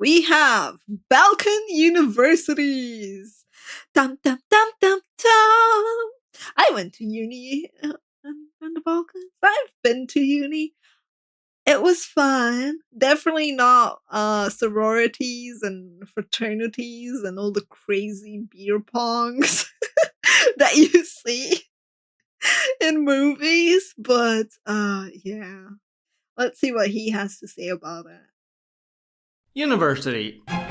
we have Balkan universities. Dum dum dum dum dum. I went to uni in the Balkans. I've been to uni. It was fun. Definitely not sororities and fraternities and all the crazy beer pongs that you see in movies. But yeah. Let's see what he has to say about University. it.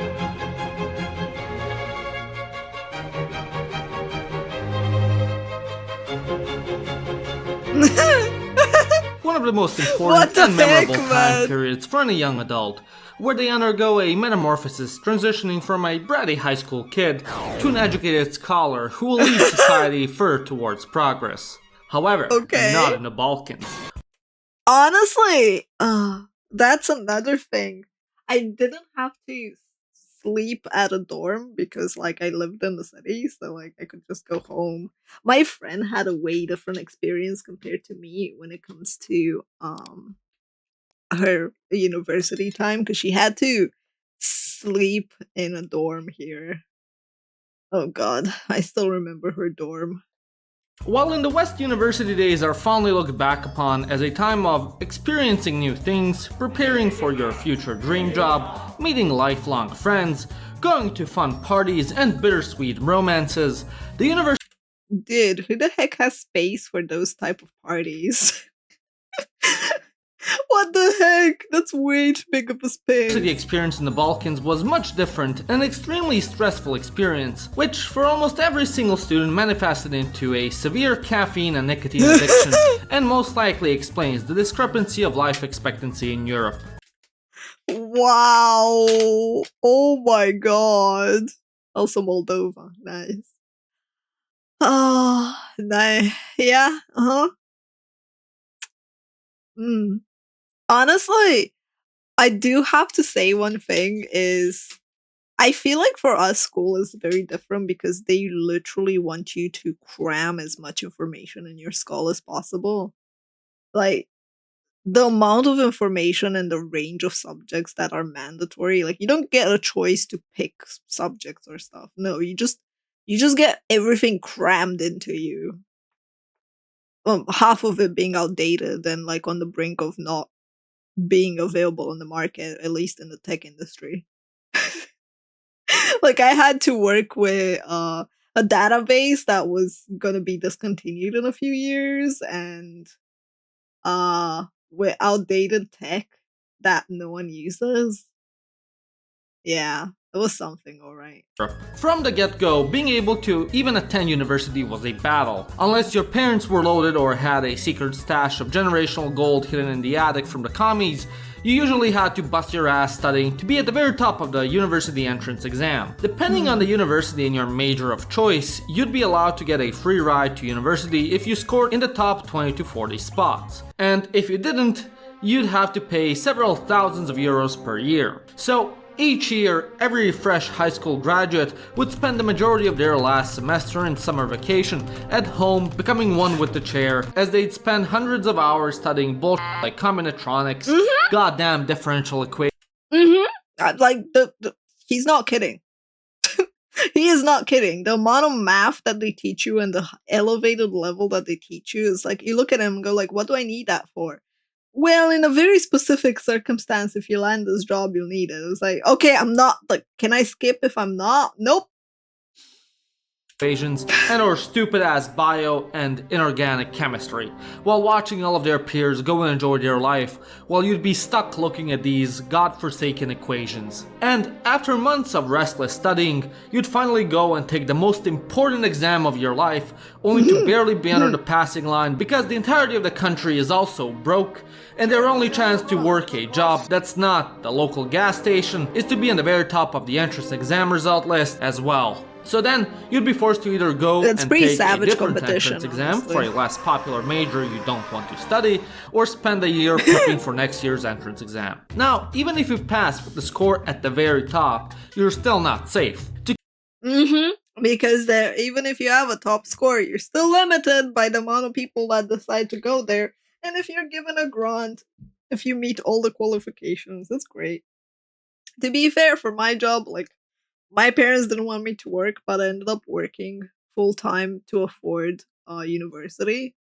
One of the most important and heck, memorable time man? periods for any young adult, where they undergo a metamorphosis transitioning from a bratty high school kid to an educated scholar who will lead society further towards progress. However, Okay. not in the Balkans. Honestly, that's another thing. I didn't have to sleep at a dorm because like I lived in the city, so like I could just go home. My friend had a way different experience compared to me when it comes to her university time because she had to sleep in a dorm here. Oh god, I still remember her dorm. While in the West, university days are fondly looked back upon as a time of experiencing new things, preparing for your future dream job, meeting lifelong friends, going to fun parties and bittersweet romances, the university Dude, who the heck has space for those type of parties? What the heck? That's way too big of a space. experience in the Balkans was much different and an extremely stressful experience, which for almost every single student manifested into a severe caffeine and nicotine addiction, and most likely explains the discrepancy of life expectancy in Europe. Wow. Oh my god. Also Moldova. Nice. Oh, nice. Yeah, uh-huh. Mm. Honestly, I do have to say one thing is I feel like for us school is very different because they literally want you to cram as much information in your skull as possible. Like the amount of information and the range of subjects that are mandatory, like you don't get a choice to pick subjects or stuff. No, you just get everything crammed into you. Half of it being outdated and like on the brink of not being available on the market, at least in the tech industry. Like I had to work with a database that was gonna be discontinued in a few years and with outdated tech that no one uses. Yeah, it was something, alright. From the get-go, being able to even attend university was a battle. Unless your parents were loaded or had a secret stash of generational gold hidden in the attic from the commies, you usually had to bust your ass studying to be at the very top of the university entrance exam. Depending on the university and your major of choice, you'd be allowed to get a free ride to university if you scored in the top 20 to 40 spots. And if you didn't, you'd have to pay several thousands of euros per year. So each year, every fresh high school graduate would spend the majority of their last semester and summer vacation at home becoming one with the chair, as they'd spend hundreds of hours studying bullshit like combinatorics, goddamn differential equations. Like he's not kidding. He is not kidding. The amount of math that they teach you and the elevated level that they teach you is like you look at him and go like, what do I need that for? Well, in a very specific circumstance, if you land this job, you'll need it. It was like, okay, I'm not, like, can I skip if I'm not? Nope. Equations and or stupid ass bio and inorganic chemistry, while watching all of their peers go and enjoy their life, while you'd be stuck looking at these godforsaken equations. And after months of restless studying, you'd finally go and take the most important exam of your life, only to barely be under the passing line because the entirety of the country is also broke, and their only chance to work a job that's not the local gas station is to be on the very top of the entrance exam result list as well. So then, you'd be forced to either go It's and pretty take a savage different competition, entrance exam honestly. for a less popular major you don't want to study, or spend a year prepping for next year's entrance exam. Now, even if you pass with the score at the very top, you're still not safe. Because there, even if you have a top score, you're still limited by the amount of people that decide to go there. And if you're given a grant, if you meet all the qualifications, that's great. To be fair, for my job, like my parents didn't want me to work, but I ended up working full time to afford university.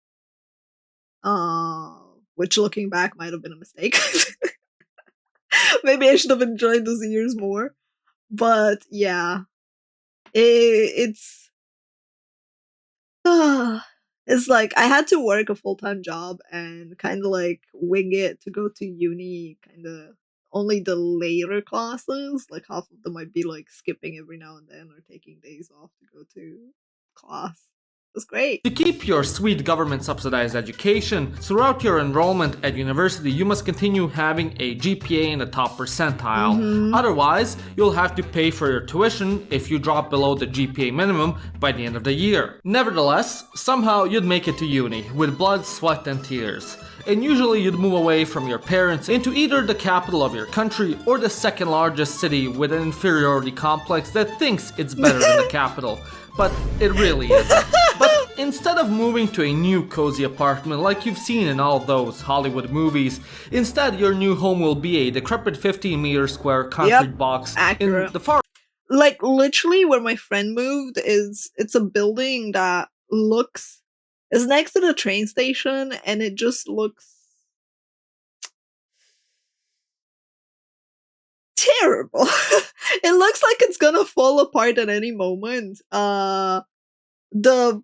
Uh, which looking back might have been a mistake. Maybe I should have enjoyed those years more. But yeah, it's it's like I had to work a full time job and kind of like wing it to go to uni. Kind of only the later classes, like half of them might be like skipping every now and then or taking days off to go to class. It was great. To keep your sweet government subsidized education, throughout your enrollment at university, you must continue having a GPA in the top percentile. Mm-hmm. Otherwise, you'll have to pay for your tuition if you drop below the GPA minimum by the end of the year. Nevertheless, somehow you'd make it to uni with blood, sweat, and tears. And usually you'd move away from your parents into either the capital of your country or the second largest city with an inferiority complex that thinks it's better than the capital. But it really isn't. But instead of moving to a new cozy apartment like you've seen in all those Hollywood movies, instead your new home will be a decrepit 15-meter square concrete box accurate. in the far Like literally where my friend moved it's a building that is next to the train station, and it just looks terrible. It looks like it's gonna fall apart at any moment. The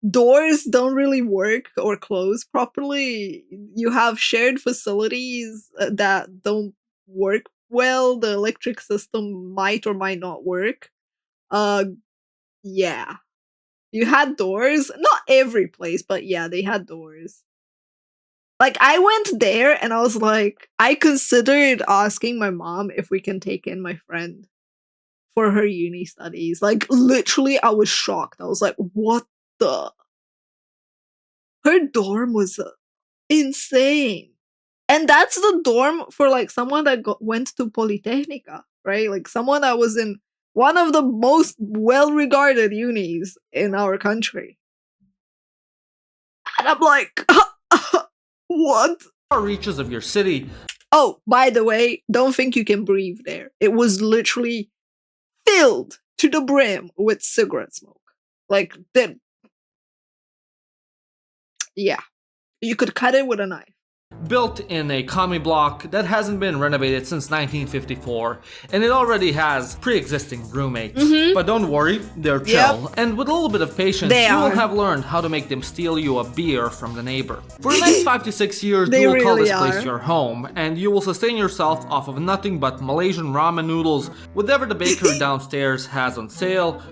doors don't really work or close properly. You have shared facilities that don't work well. The electric system might or might not work. Uh, yeah. You had doors. Not every place, but yeah, they had doors. Like, I went there and I was like, I considered asking my mom if we can take in my friend for her uni studies. Like, literally, I was shocked. I was like, what the? Her dorm was insane. And that's the dorm for like someone that went to Polytechnica, right? Like someone that was in one of the most well-regarded unis in our country. And I'm like, what? reaches of your city. Oh, by the way, don't think you can breathe there. It was literally filled to the brim with cigarette smoke. Like, that. Yeah. You could cut it with a knife. Built in a commie block that hasn't been renovated since 1954, and it already has pre-existing roommates. But don't worry, they're chill, and with a little bit of patience, you will have learned how to make them steal you a beer from the neighbor. For the next 5 to 6 years, you will call this place your home, and you will sustain yourself off of nothing but Malaysian ramen noodles, whatever the bakery downstairs has on sale.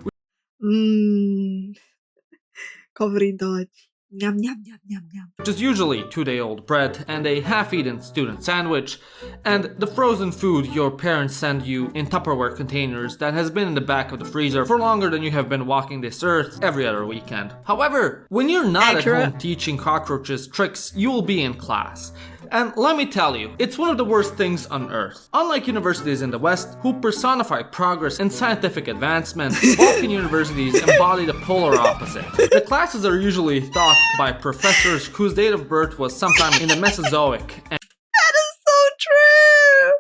Covered Dodge. Yum, yum, yum, yum, yum. Which is usually 2-day-old bread and a half-eaten student sandwich, and the frozen food your parents send you in Tupperware containers that has been in the back of the freezer for longer than you have been walking this earth every other weekend. However, when you're not at home teaching cockroaches tricks, you will be in class. And let me tell you, it's one of the worst things on earth. Unlike universities in the West, who personify progress and scientific advancement, Balkan universities embody the polar opposite. The classes are usually taught by professors whose date of birth was sometime in the Mesozoic. That is so true!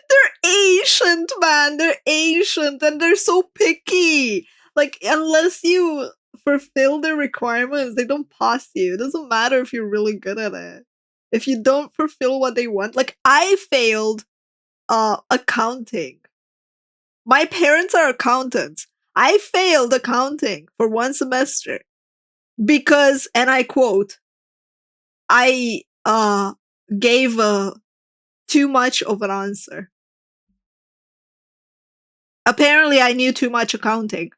They're ancient, man! They're ancient, and they're so picky! Like, unless you fulfill their requirements, they don't pass you. It doesn't matter if you're really good at it. If you don't fulfill what they want, like I failed accounting. My parents are accountants. I failed accounting for one semester because, and I quote, I gave too much of an answer. Apparently I knew too much accounting.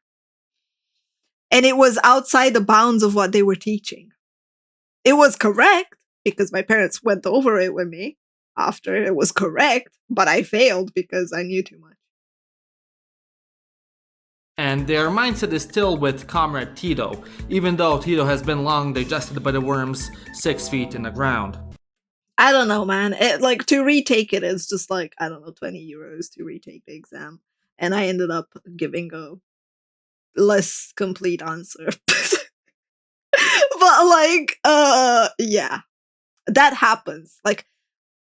And it was outside the bounds of what they were teaching. It was correct, because my parents went over it with me after it was correct, but I failed because I knew too much. And their mindset is still with Comrade Tito, even though Tito has been long digested by the worms 6 feet in the ground. I don't know, man. Like, to retake it is just like, I don't know, 20 euros to retake the exam. And I ended up giving a less complete answer. But like, yeah. That happens. Like,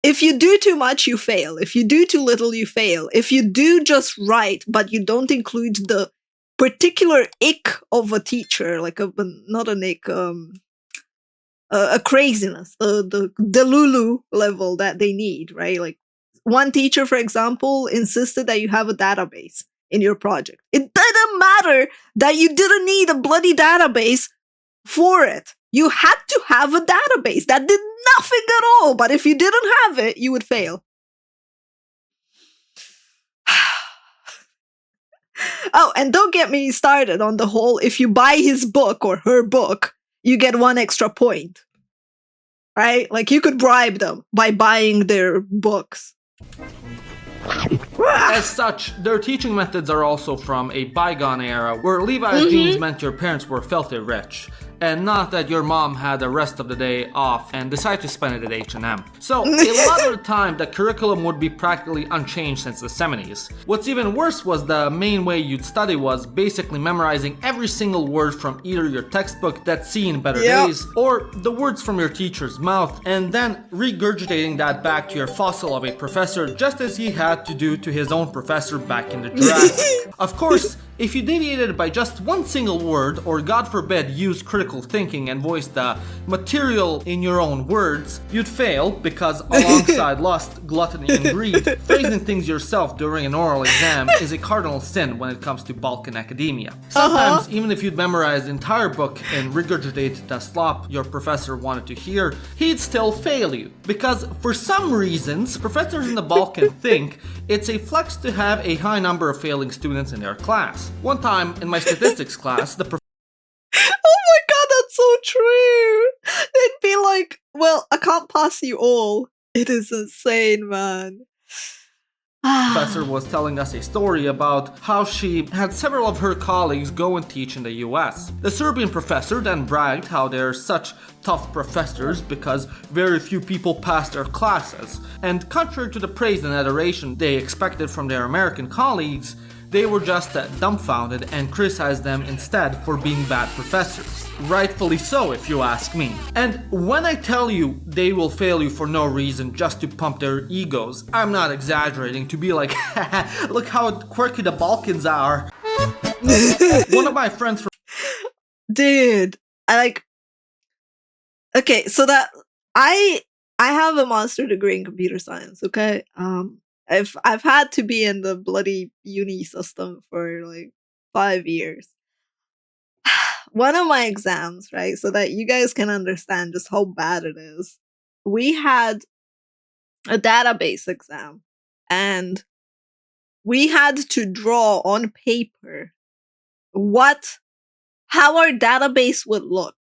If you do too much, you fail. If you do too little, you fail. If you do just right, but you don't include the particular ick of a teacher, like not an ick, a craziness, the Lulu level that they need, right? Like one teacher, for example, insisted that you have a database in your project. It didn't matter that you didn't need a bloody database for it. You had to have a database that did nothing at all. But if you didn't have it, you would fail. Oh, and don't get me started on the whole if you buy his book or her book, you get 1 extra point. Right? Like you could bribe them by buying their books. As such, their teaching methods are also from a bygone era where Levi's jeans meant your parents were filthy rich, and not that your mom had the rest of the day off and decided to spend it at H&M. So, a lot of the time, the curriculum would be practically unchanged since the 70s. What's even worse was the main way you'd study was basically memorizing every single word from either your textbook that's seen better days, or the words from your teacher's mouth, and then regurgitating that back to your fossil of a professor just as he had to do to his own professor back in the Jurassic. Of course, if you deviated by just one single word, or God forbid used critical thinking and voiced the material in your own words, you'd fail because alongside lust, gluttony, and greed, phrasing things yourself during an oral exam is a cardinal sin when it comes to Balkan academia. Sometimes, even if you'd memorize the entire book and regurgitate the slop your professor wanted to hear, he'd still fail you. Because for some reasons, professors in the Balkan think it's a flex to have a high number of failing students in their class. One time in my statistics class, the Oh my god, that's so true! They'd be like, well, I can't pass you all. It is insane, man. professor was telling us a story about how she had several of her colleagues go and teach in the US. The Serbian professor then bragged how they're such tough professors because very few people pass their classes, and contrary to the praise and adoration they expected from their American colleagues, they were just dumbfounded and criticized them instead for being bad professors. Rightfully so, if you ask me. And when I tell you they will fail you for no reason just to pump their egos, I'm not exaggerating to be like, look how quirky the Balkans are. One of my friends from Dude, okay, so that I have a master degree in computer science, okay? I've had to be in the bloody uni system for like 5 years. One of my exams, right, so that you guys can understand just how bad it is. We had a database exam and we had to draw on paper how our database would look.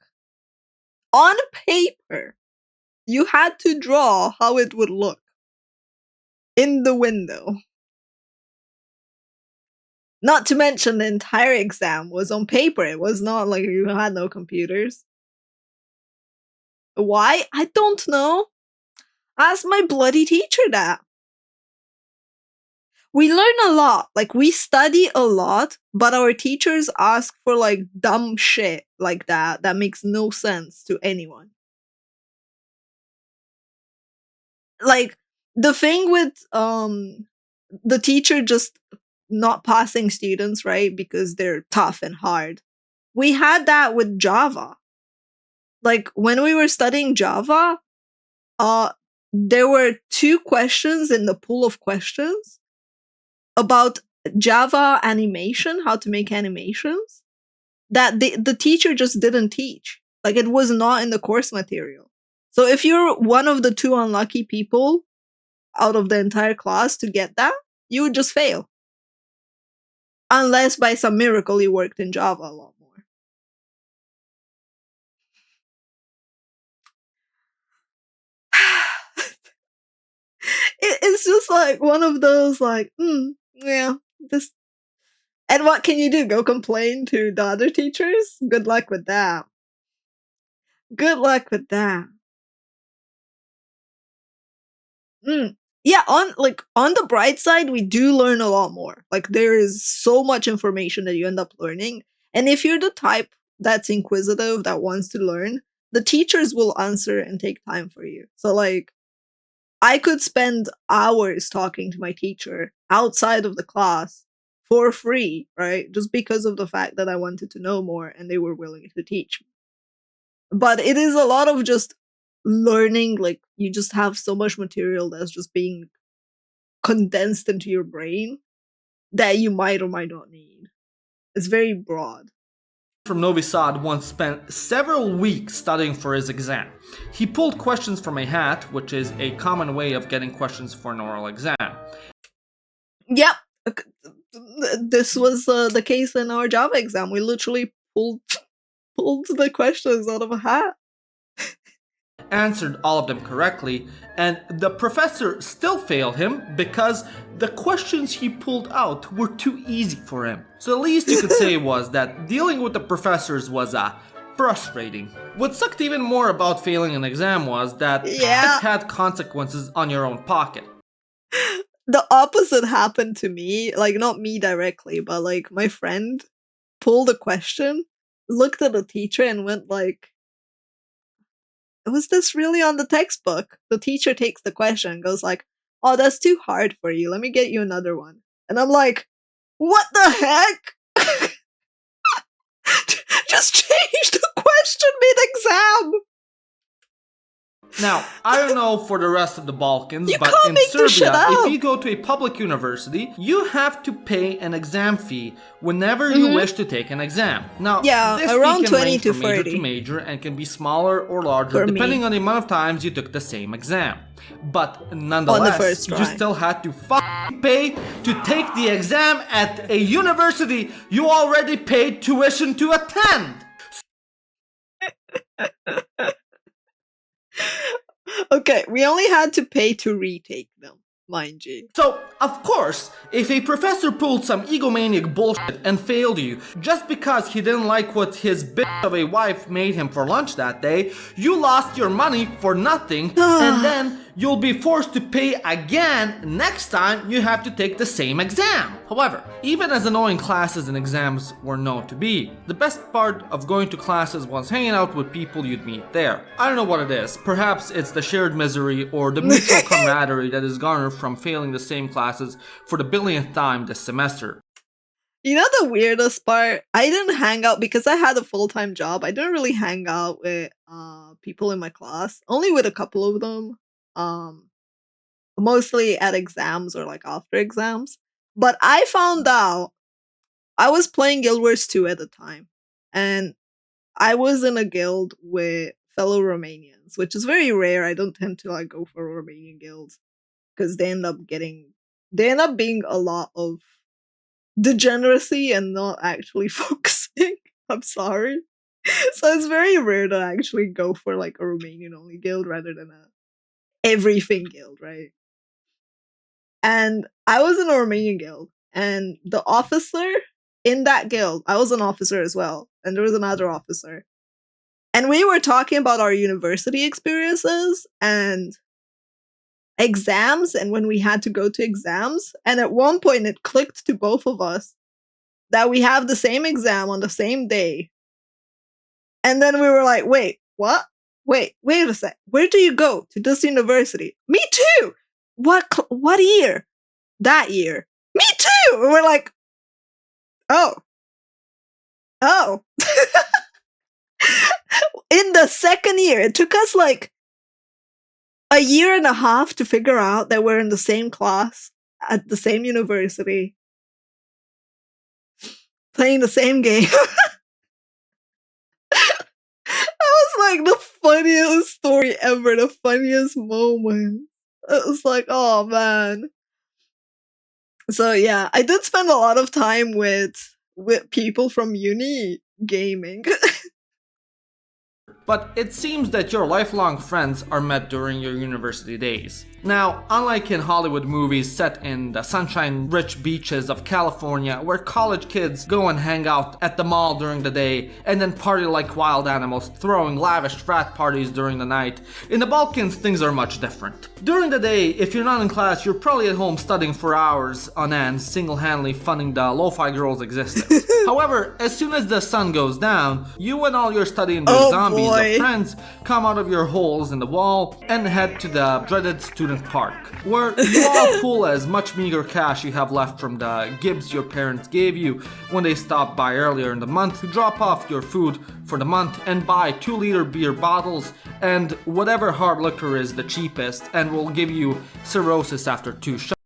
On paper, you had to draw how it would look in the window. Not to mention the entire exam was on paper. It was not like you had no computers. Why? I don't know. Ask my bloody teacher that. We learn a lot. Like, we study a lot, but our teachers ask for, like, dumb shit like that makes no sense to anyone. Like, the thing with, the teacher just not passing students, right? Because they're tough and hard. We had that with Java. Like, when we were studying Java, there were 2 questions in the pool of questions about Java animation, how to make animations, that the teacher just didn't teach. Like, it was not in the course material. So if you're one of the 2 unlucky people out of the entire class to get that, you would just fail. Unless by some miracle you worked in Java a lot more. It's just like one of those like, yeah, this. And what can you do? Go complain to the other teachers? Good luck with that. Good luck with that. Yeah, on the bright side, we do learn a lot more. Like, there is so much information that you end up learning. And if you're the type that's inquisitive, that wants to learn, the teachers will answer and take time for you. So, like, I could spend hours talking to my teacher outside of the class for free, right? Just because of the fact that I wanted to know more and they were willing to teach me. But it is a lot of just learning, like you just have so much material that's just being condensed into your brain that you might or might not need. It's very broad. From Novi Sad once spent several weeks studying for his exam. He pulled questions from a hat, which is a common way of getting questions for an oral exam. Yep. This was the case in our Java exam. We literally pulled the questions out of a hat. Answered all of them correctly, and the professor still failed him because the questions he pulled out were too easy for him. So the least you could say was that dealing with the professors was frustrating. What sucked even more about failing an exam was that it had consequences on your own pocket. The opposite happened to me, like not me directly, but like my friend pulled a question, looked at the teacher and went like, was this really on the textbook? The teacher takes the question and goes like, oh, that's too hard for you. Let me get you another one. And I'm like, what the heck? Just change the question mid-exam. Now, I don't know for the rest of the Balkans, You but can't in make this shit Serbia, up. if you go to a public university, you have to pay an exam fee whenever you wish to take an exam. Now, this around fee can 20 range to from major 30. to major and can be smaller or larger For depending me. on the amount of times you took the same exam. But nonetheless, first you try. still had to pay to take the exam at a university you already paid tuition to attend. Okay, we only had to pay to retake them, mind you. So, of course, if a professor pulled some egomaniac bullshit and failed you just because he didn't like what his bitch of a wife made him for lunch that day, you lost your money for nothing and then you'll be forced to pay again next time you have to take the same exam. However, even as annoying classes and exams were known to be, the best part of going to classes was hanging out with people you'd meet there. I don't know what it is. Perhaps it's the shared misery or the mutual camaraderie that is garnered from failing the same classes for the billionth time this semester. You know the weirdest part? I didn't hang out because I had a full-time job. I didn't really hang out with people in my class, only with a couple of them. Mostly at exams or like after exams. But I found out I was playing Guild Wars 2 at the time, and I was in a guild with fellow Romanians, which is very rare. I don't tend to like go for Romanian guilds because they end up being a lot of degeneracy and not actually focusing. I'm sorry. So it's very rare to actually go for like a Romanian only guild rather than a everything guild, right? And I was in a Romanian guild, and the officer in that guild, I was an officer as well, and there was another officer. And we were talking about our university experiences and exams, and when we had to go to exams. And at one point, it clicked to both of us that we have the same exam on the same day. And then we were like, wait, what? Wait a sec. Where do you go? To this university? Me too! What year? That year. Me too! And we're like, oh. In the second year, it took us like a year and a half to figure out that we're in the same class at the same university, playing the same game. That was like the funniest story ever, the funniest moment. It was like, oh man. So yeah, I did spend a lot of time with people from uni gaming. But it seems that your lifelong friends are met during your university days. Now, unlike in Hollywood movies set in the sunshine-rich beaches of California, where college kids go and hang out at the mall during the day and then party like wild animals, throwing lavish frat parties during the night, in the Balkans things are much different. During the day, if you're not in class, you're probably at home studying for hours on end, single-handedly funding the lo-fi girls' existence. However, as soon as the sun goes down, you and all your study-induced zombies of friends come out of your holes in the wall and head to the dreaded student student park, where you all pool as much meager cash you have left from the gibs your parents gave you when they stopped by earlier in the month to drop off your food for the month and buy 2-liter beer bottles and whatever hard liquor is the cheapest and will give you cirrhosis after 2 shots.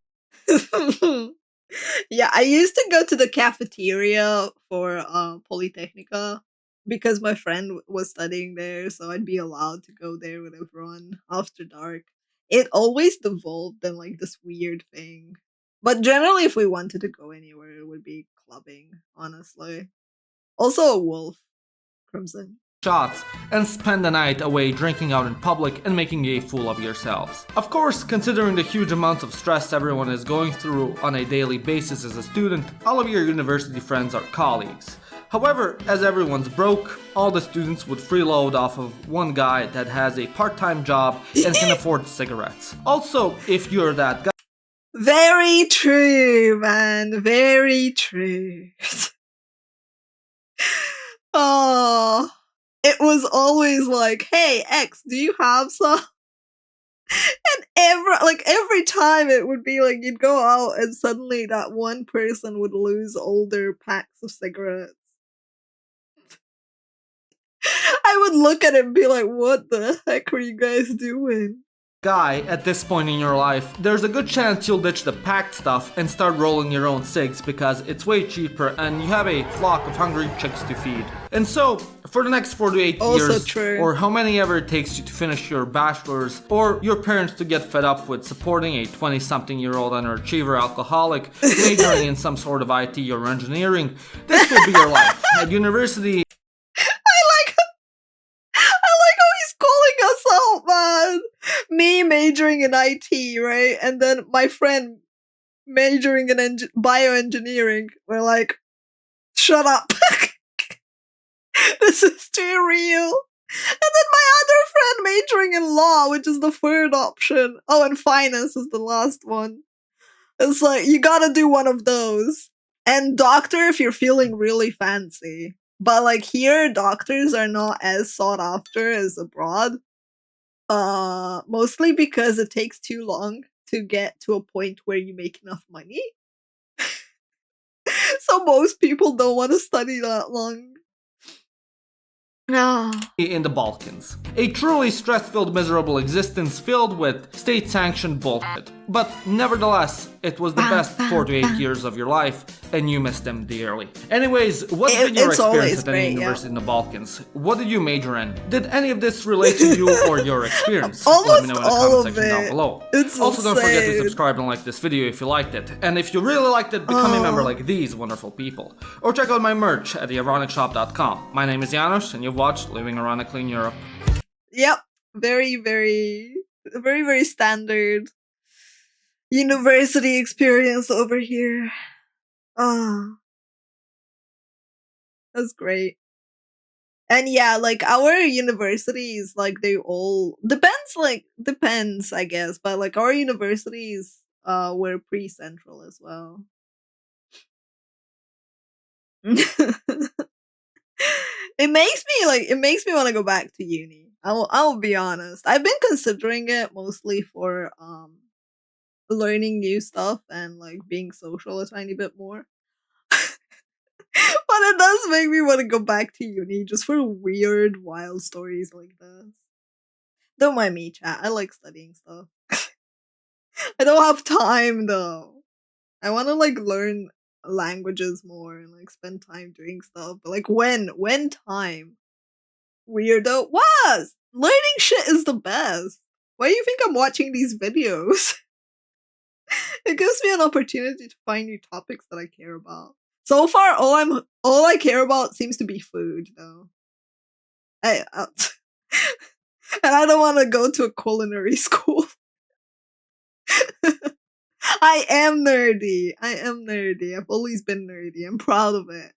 Yeah, I used to go to the cafeteria for Polytechnica because my friend was studying there, so I'd be allowed to go there with everyone after dark. It always devolved in like this weird thing. But generally, if we wanted to go anywhere, it would be clubbing, honestly. Also, a wolf, Crimson. Shots and spend the night away drinking out in public and making a fool of yourselves. Of course, considering the huge amounts of stress everyone is going through on a daily basis as a student, all of your university friends are colleagues. However, as everyone's broke, all the students would freeload off of one guy that has a part-time job and can afford cigarettes. Also, if you're that guy, Very true, man. Very true. Oh, it was always like, "Hey, X, do you have some?" And every time it would be like you'd go out and suddenly that one person would lose all their packs of cigarettes. I would look at it and be like, "What the heck are you guys doing?" at this point in your life, there's a good chance you'll ditch the packed stuff and start rolling your own cigs because it's way cheaper and you have a flock of hungry chicks to feed. And so, for the next 4 to 8 Also years, true. or how many ever it takes you to finish your bachelor's, or your parents to get fed up with supporting a 20-something-year-old underachiever alcoholic majoring in some sort of IT or engineering, this will be your life. At university, I like how he's calling us out, man. Me majoring in IT, right? And then my friend majoring in bioengineering. We're like, shut up. This is too real. And then my other friend majoring in law, which is the third option. Oh, and finance is the last one. It's like, you gotta do one of those. And doctor if you're feeling really fancy. But like here, doctors are not as sought after as abroad. Mostly because it takes too long to get to a point where you make enough money. So most people don't want to study that long. Ah. in the Balkans. A truly stress-filled, miserable existence filled with state-sanctioned bullshit. But nevertheless, it was the best 4 to 8 years of your life, and you missed them dearly. Anyways, what's been your experience at any university in the Balkans? What did you major in? Did any of this relate to you or your experience? Let me know in the comment section down below. Also, don't forget to subscribe and like this video if you liked it. And if you really liked it, become a member like these wonderful people. Or check out my merch at theironicsshop.com. My name is Janos, and you've watched Living Ironically in Europe. Yep. Very, very standard university experience over here. Ah, that's great. And yeah, like our universities, like they all depends, I guess, but like our universities were pretty central as well. It makes me want to go back to uni. I'll be honest. I've been considering it mostly for learning new stuff and like being social a tiny bit more. But it does make me want to go back to uni just for weird, wild stories like this. Don't mind me, chat. I like studying stuff. I don't have time though. I want to like learn languages more and like spend time doing stuff. But like when time? Weirdo. What? Learning shit is the best. Why do you think I'm watching these videos? It gives me an opportunity to find new topics that I care about. So far, all I care about seems to be food, though. And I don't want to go to a culinary school. I am nerdy. I've always been nerdy. I'm proud of it.